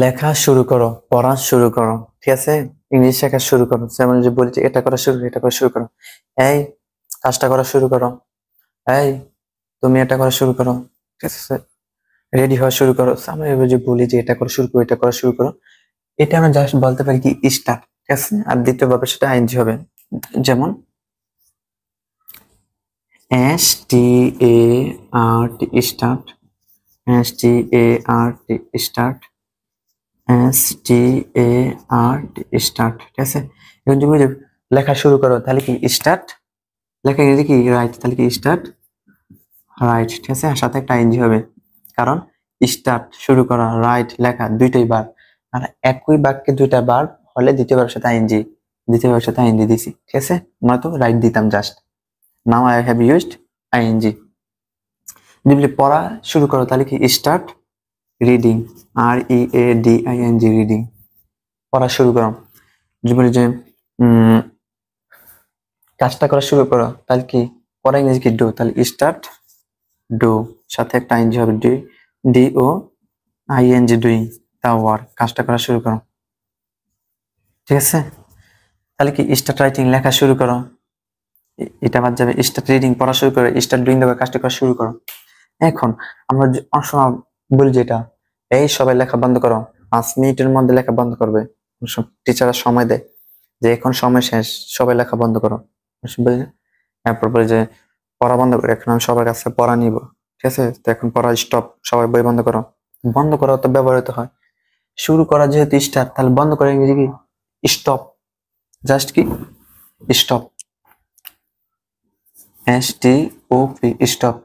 লেখা শুরু করো, পড়া শুরু করো, ঠিক আছে? ইংলিশ শেখা শুরু করো। যেমন যে বলি যে এটা করা শুরু, এটা করা শুরু করো। এই কাজটা করা শুরু করো। এই তুমি এটা করা শুরু করো, ঠিক আছে? রেডি হওয়া শুরু করো। আমরা এবার যে বলি যে এটা করা শুরু করো, এটা করা শুরু করো, এটা আমরা জাস্ট বলতে পারি কি স্টার্ট, ঠিক আছে? আর দ্বিতীয় ভাবে সেটা আইএনজি হবে। যেমন START start, START start, START ঠিক আছে। এখন তুমি যে লেখা শুরু করো তাহলে কি স্টার্ট, লেখা ইংরেজি কি রাইট, তাহলে কি স্টার্ট রাইট, ঠিক আছে। আর সাথে একটা আইএনজি হবে, কারণ স্টার্ট শুরু করা, রাইট লেখা দুইটাই বার। আর একই বাক্যে দুইটা বার হলে দ্বিতীয় বারের সাথে আইএনজি, দ্বিতীয় বারের সাথে আইএনজি দিছি, ঠিক আছে। আমরা তো রাইট দিতাম just, now I have used ING. যদি পড়া শুরু করো তাহলে কি স্টার্ট রিডিং, READING রিডিং, পড়া শুরু করো। যদি বলি যে কাজটা করা শুরু করো তাহলে কি পড়া ইংরেজি কি ডু, তাহলে স্টার্ট ডু, সাথে একটা আইএনজি হবে DOING ডুইং, দা ওয়ার্ক, কাজটা করা শুরু করো, ঠিক আছে। তাহলে কি স্টার্ট রাইটিং লেখা শুরু করো, এটা বাদ যাবে। স্টার্ট রিডিং পড়া শুরু করো, স্টার্ট ডুইং দেবে কাজটা করা শুরু করো। এখন আমরা অনেক সময় বলি যেটা এই সবাই লেখা বন্ধ করো, 5 মিনিটের মধ্যে লেখা বন্ধ করবে। টিচাররা সময় দেয় যে এখন সময় শেষ, সবাই লেখা বন্ধ করো। তারপর বলে যে পড়া বন্ধ করো, এখন আমি সবার কাছে পড়া নিব, ঠিক আছে। তো এখন পড়া স্টপ, সবাই বই বন্ধ করো। বন্ধ করা তো ব্যবহৃত হয়, শুরু করা যেহেতু স্টার্ট, তাহলে বন্ধ করা ইংরেজি কি স্টপ, জাস্ট কি স্টপ, STOP স্টপ।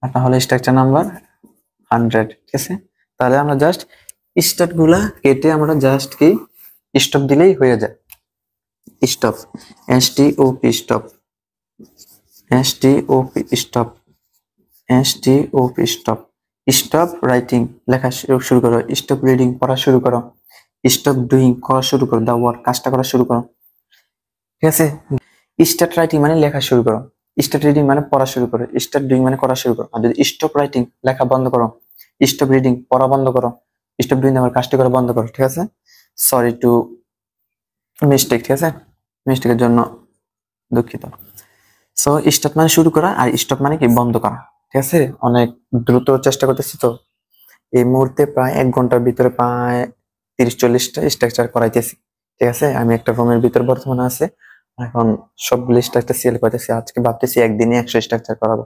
আর তাহলে স্ট্রাকচার নাম্বার 100, ঠিক আছে। তাহলে আমরা জাস্ট স্টার্ট গুলা কেটে আমরা জাস্ট কি স্টপ দিলেই হয়ে যায়। Stop, STOP stop, STOP stop, STOP stop. Stop writing লেখা শুরু করো, স্টপ রিডিং পড়া শুরু করো, স্টপ ডুইং করা শুরু করো, দা ওয়ার্ক কাজটা করা শুরু করো, ঠিক আছে। স্টার্ট রাইটিং মানে লেখা শুরু করো, স্টার্ট রিডিং মানে পড়া শুরু করো, স্টার্ট ডুইং মানে করা শুরু করো। আর যদি স্টপ রাইটিং লেখা বন্ধ করো, স্টপ রিডিং পড়া বন্ধ করো, স্টপ ডুইং আমার কাজটা করা বন্ধ করো, ঠিক আছে। সরি টু মিস্টেক, ঠিক আছে, মিস্টেকের জন্য দুঃখিত। সো স্টার্ট মানে শুরু করা, আর স্টপ মানে কি বন্ধ করা, ঠিক আছে। অনেক দ্রুত চেষ্টা করতেছি তো এই মুহূর্তে প্রায় 1 ঘন্টার ভিতরে প্রায় 30-40টা স্ট্রাকচার করাইতেছি, ঠিক আছে। আমি একটা রুমের ভিতর বর্তমানে আছে, এখন সবগুলো স্ট্রাকচার সেল করতেছি। আজকে ভাবতেছি একদিনে 100 স্ট্রাকচার করাবো,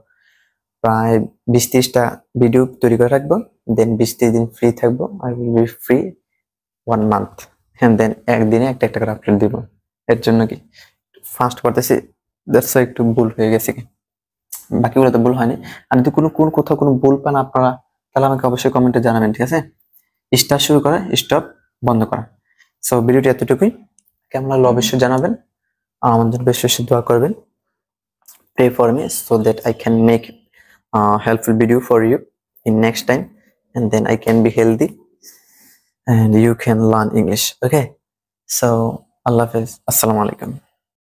প্রায় 20-30টা ভিডিও তৈরি করে রাখবো, দেন 20-30 দিন ফ্রি থাকবো। I will be free 1 month, হ্যাঁ। দেন একদিনে একটা একটা করে আপলোড দিব। এর জন্য কি ফাস্ট করতেছি, দ্যাটস একটু ভুল হয়ে গেছে কি, বাকিগুলো তো ভুল হয়নি। আর যদি কোন কোথাও কোনো ভুল পান আপনারা, তাহলে আমাকে অবশ্যই কমেন্টে জানাবেন, ঠিক আছে। স্টার্ট শুরু করা, স্টপ বন্ধ করা। সো ভিডিওটি এতটুকুই, কেমন লাগলো অবশ্যই জানাবেন, আর আমার জন্য বেশি বেশি দোয়া করবেন। Pray for me so that I can make helpful video for you in next time, and then I can be healthy and you can learn English. Okay, so Allah Hafiz, Assalamu alaikum.